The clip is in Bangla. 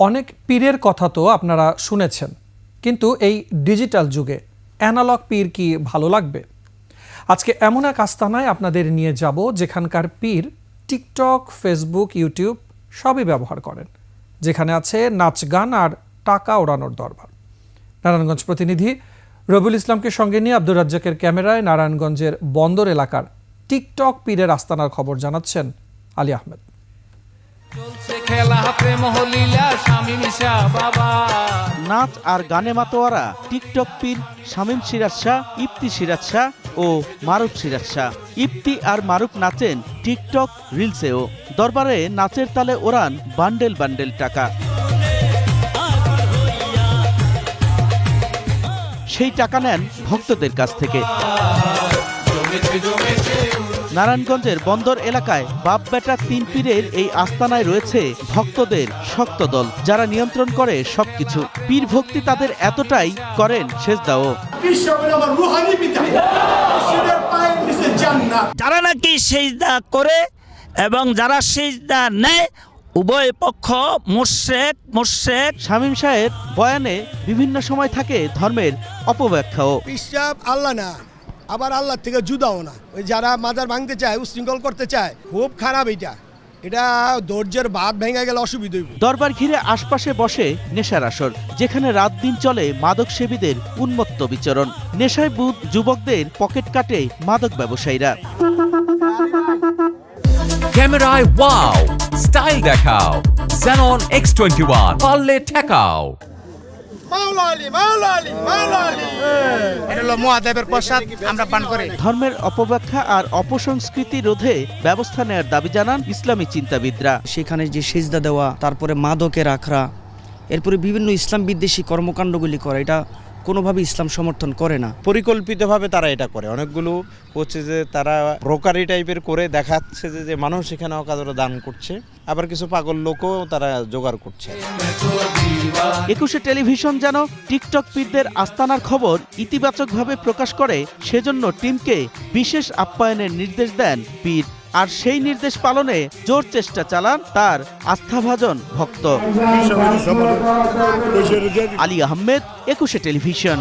অনেক পীরের কথা তো আপনারা শুনেছেন, কিন্তু এই ডিজিটাল যুগে অ্যানালগ পীর কি ভালো লাগবে? আজকে এমন এক আস্তানায় আপনাদের নিয়ে যাব যেখানকার পীর টিকটক, ফেসবুক, ইউটিউব সবই ব্যবহার করেন, যেখানে আছে নাচ গান আর টাকা ওড়ানোর দরবার। নারায়ণগঞ্জ প্রতিনিধি রবিউল ইসলামকে সঙ্গে নিয়ে আব্দুর রাজ্জাকের ক্যামেরায় নারায়ণগঞ্জের বন্দর এলাকার টিকটক পীরের আস্তানার খবর জানাচ্ছেন আলী আহমেদ। নাচ আর গানে মাতোয়ারা টিকটক পীর শামীম সিরাজ শাহ, ইফতি সিরাজ শাহ ও মারুফ সিরাজ শাহ। ইফতি আর মারুফ নাচেন টিকটক রিলসেও। দরবারে নাচের তালে ওড়ান বান্ডেল বান্ডেল টাকা। সেই টাকা নেন ভক্তদের কাছ থেকে। নারায়ণগঞ্জের বন্দর এলাকায় বাপ বেটা তিন পীরের এই আস্তানায় রয়েছে ভক্তদের শক্ত দল, যারা নিয়ন্ত্রণ করে সবকিছু। পীর ভক্তি তাদের এতটাই, করেন সেজদাও। যারা নাকি সেজদা করে এবং যারা সেজদা নেয়, উভয় পক্ষ মুশরিক। শামীম সাহেব বয়ানে বিভিন্ন সময় থাকে ধর্মের অপব্যাখ্যাও। পিসাব আল্লাহ না, আবার আল্লাহ থেকে জুদাও না। ওই যারা মাজার ভাঙতে চায়, উশৃঙ্খল করতে চায়, খুব খারাপ। এটা ধৈর্যের বাঁধ ভেঙে গেলে অসুবিধা হইব। দরবার ঘিরে আশপাশে বসে নেশার আসর, যেখানে রাত দিন চলে মাদক সেবীদের উন্মত্ত বিচরণ। নেশায় বুধ যুবকদের পকেট কাটে মাদক ব্যবসায়ীরা। ক্যামেরায় ওয়াও, স্টাইল দেখাও, Xenon X21 পারলে ঠেকাও। ধর্মের অপব্যাখ্যা আর অপসংস্কৃতি রোধে ব্যবস্থা নেয়ার দাবি জানান ইসলামী চিন্তাবিদরা। সেখানে যে সেজদা দেওয়া, তারপরে মাদকের আখড়া, এরপরে বিভিন্ন ইসলাম বিদ্বেষী কর্মকাণ্ডগুলি করা, এটা কোনোভাবে ইসলাম সমর্থন করে না। পরিকল্পিতভাবে তারা এটা করে। অনেকগুলো হচ্ছে যে তারা ব্রোকারি টাইপের করে দেখাচ্ছে যে মানুষ এখানে অকাতরে দান করছে, আবার কিছু পাগল লোকও তারা জোগাড় করছে। 21 টেলিভিশন যেন টিকটক পীরদের আস্তানার খবর ইতিবাচকভাবে প্রকাশ করে, সেজন্য টিমকে বিশেষ আপ্যায়নের নির্দেশ দেন পীর। আর সেই নির্দেশ পালনে জোর চেষ্টা চালান তার আস্থাভাজন ভক্ত। আলী আহমেদ, 21 টেলিভিশন।